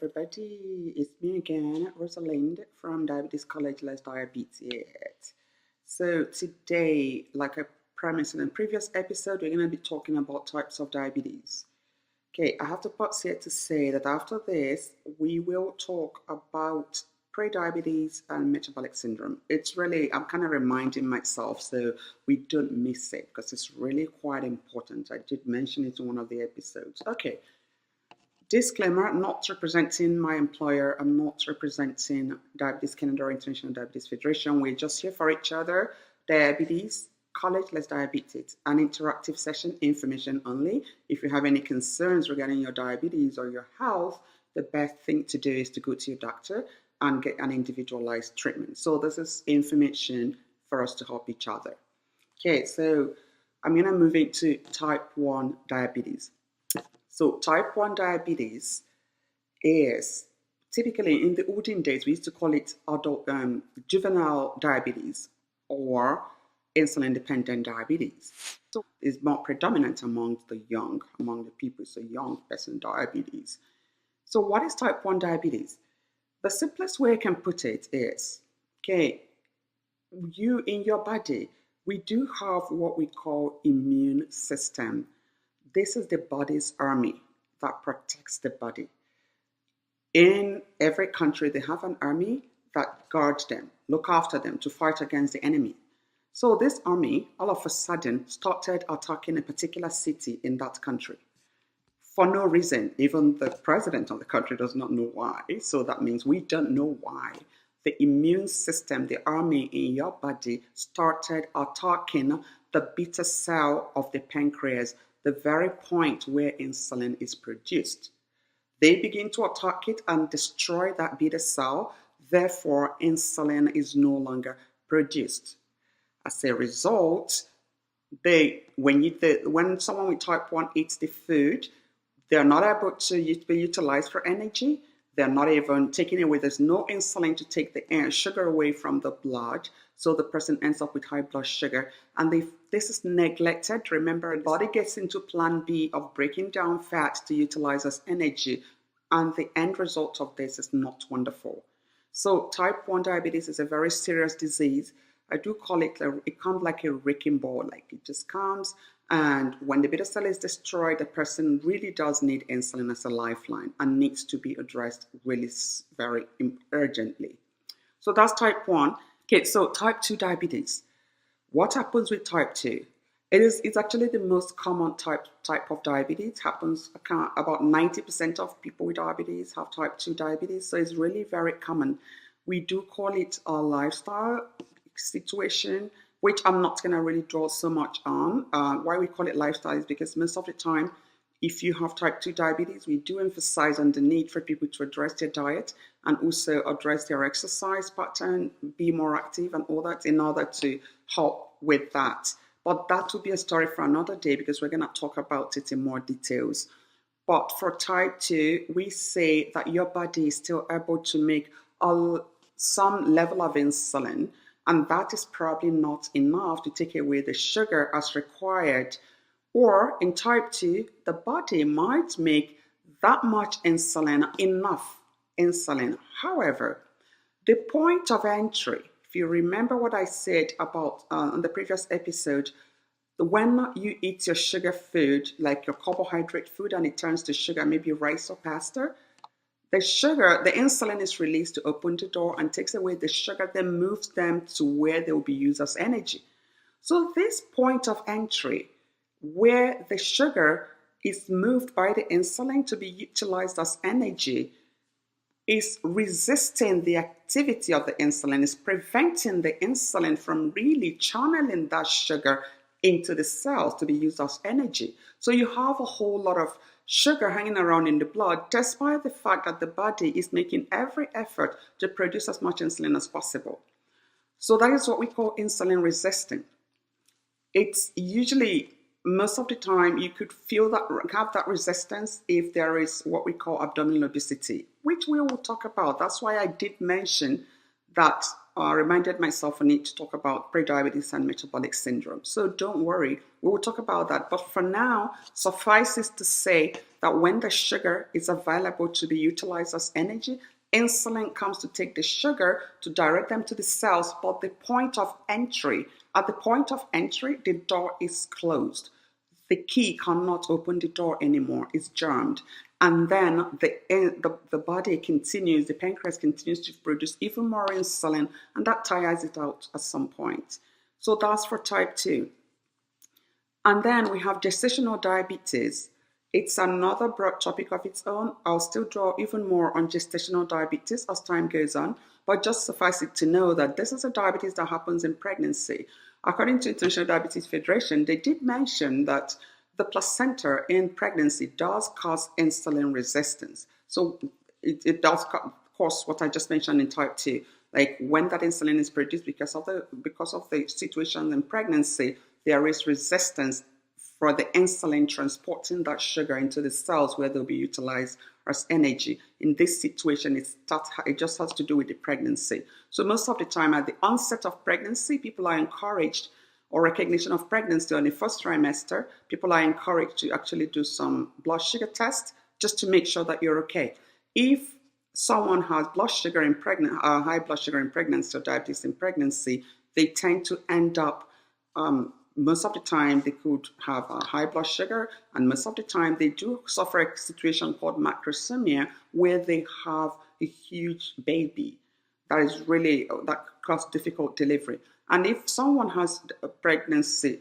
everybody. It's me again, Rosalind from Diabetes College Let's Diabetes It. So today, like I promised in the previous episode, we're going to be talking about types of diabetes. Okay, I have to pause here to say that after this, we will talk about prediabetes and metabolic syndrome. It's really, I'm kind of reminding myself so we don't miss it because it's really quite important. I did mention it in one of the episodes. Okay. Disclaimer, not representing my employer. I'm not representing Diabetes Canada or International Diabetes Federation. We're just here for each other. Diabetes College, Let's Diabetes. An interactive session, information only. If you have any concerns regarding your diabetes or your health, the best thing to do is to go to your doctor and get an individualized treatment. So this is information for us to help each other. Okay, so I'm going to move into type 1 diabetes. So type 1 diabetes is typically, in the olden days, we used to call it juvenile diabetes or insulin-dependent diabetes. So it's more predominant among the people, so young person diabetes. So what is type 1 diabetes? The simplest way I can put it is, okay, you in your body, we do have what we call immune system. This is the body's army that protects the body. In every country, they have an army that guards them, look after them to fight against the enemy. So this army, all of a sudden, started attacking a particular city in that country for no reason. Even the president of the country does not know why. So that means we don't know why. The immune system, the army in your body, started attacking the beta cell of the pancreas, the very point where insulin is produced. They begin to attack it and destroy that beta cell. Therefore, insulin is no longer produced. As a result, when someone with type 1 eats the food, they're not able to be utilized for energy. They're not even taking away. There's no insulin to take the sugar away from the blood. So the person ends up with high blood sugar. And if this is neglected, remember, the body gets into plan B of breaking down fat to utilize as energy. And the end result of this is not wonderful. So type 1 diabetes is a very serious disease. I do call it, it comes like a wrecking ball. Like it just comes. And when the beta cell is destroyed, the person really does need insulin as a lifeline and needs to be addressed really very urgently. So that's type 1. Okay, so type 2 diabetes. What happens with type 2? It's actually the most common type of diabetes. It happens about 90% of people with diabetes have type 2 diabetes. So it's really very common. We do call it a lifestyle situation, which I'm not going to really draw so much on. Why we call it lifestyle is because most of the time, if you have type 2 diabetes, we do emphasize on the need for people to address their diet and also address their exercise pattern, be more active and all that in order to help with that. But that will be a story for another day because we're going to talk about it in more details. But for type 2, we say that your body is still able to make some level of insulin, and that is probably not enough to take away the sugar as required. Or in type 2, the body might make that much insulin, enough insulin. However, the point of entry, if you remember what I said about on the previous episode, when you eat your sugar food, like your carbohydrate food, and it turns to sugar, maybe rice or pasta, the insulin is released to open the door and takes away the sugar, then moves them to where they will be used as energy. So this point of entry, where the sugar is moved by the insulin to be utilized as energy, is resisting the activity of the insulin, is preventing the insulin from really channeling that sugar into the cells to be used as energy. So you have a whole lot of sugar hanging around in the blood, despite the fact that the body is making every effort to produce as much insulin as possible. So that is what we call insulin resistant. It's usually, most of the time, you could have that resistance if there is what we call abdominal obesity, which we will talk about. That's why I did mention that, reminded myself I need to talk about prediabetes and metabolic syndrome. So don't worry, we will talk about that. But for now, suffice it to say that when the sugar is available to be utilized as energy, insulin comes to take the sugar to direct them to the cells. But the point of entry, at the point of entry, the door is closed. The key cannot open the door anymore. It's jammed. And then the body continues, the pancreas continues to produce even more insulin, and that tires it out at some point. So that's for type 2. And then we have gestational diabetes. It's another broad topic of its own. I'll still draw even more on gestational diabetes as time goes on, but just suffice it to know that this is a diabetes that happens in pregnancy. According to International Diabetes Federation, they did mention that the placenta in pregnancy does cause insulin resistance. So it does cause what I just mentioned in type 2. Like when that insulin is produced because of the situation in pregnancy, there is resistance for the insulin transporting that sugar into the cells where they'll be utilized as energy. In this situation, it just has to do with the pregnancy. So most of the time at the onset of pregnancy, people are encouraged, or recognition of pregnancy on the first trimester, people are encouraged to actually do some blood sugar test just to make sure that you're okay. If someone has high blood sugar in pregnancy or diabetes in pregnancy, they tend to end up, most of the time they could have a high blood sugar, and most of the time they do suffer a situation called macrosomia, where they have a huge baby that causes difficult delivery. And if someone has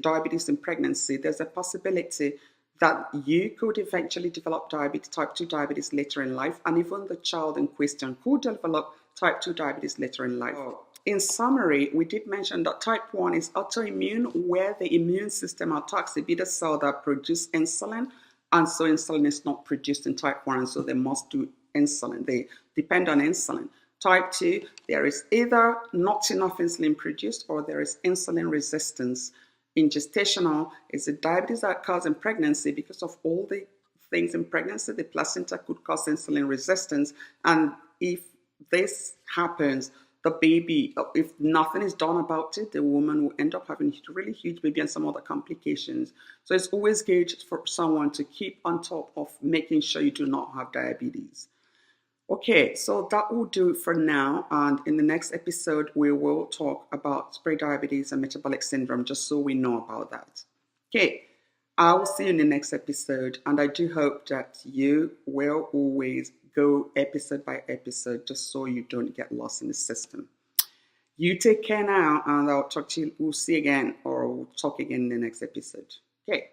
diabetes in pregnancy, there's a possibility that you could eventually develop type 2 diabetes later in life, and even the child in question could develop type 2 diabetes later in life. In summary, we did mention that type 1 is autoimmune, where the immune system attacks the beta cell that produces insulin, and so insulin is not produced in type 1, and so they must do insulin. They depend on insulin. Type 2, there is either not enough insulin produced or there is insulin resistance. In gestational, it's a diabetes that occurs in pregnancy because of all the things in pregnancy. The placenta could cause insulin resistance, and if this happens, the baby, if nothing is done about it, the woman will end up having a really huge baby and some other complications. So it's always good for someone to keep on top of making sure you do not have diabetes. Okay, so that will do it for now, and in the next episode we will talk about prediabetes and metabolic syndrome, just so we know about that. Okay, I will see you in the next episode, and I do hope that you will always go episode by episode, just so you don't get lost in the system. You take care now, and we'll see again, or we'll talk again in the next episode. Okay.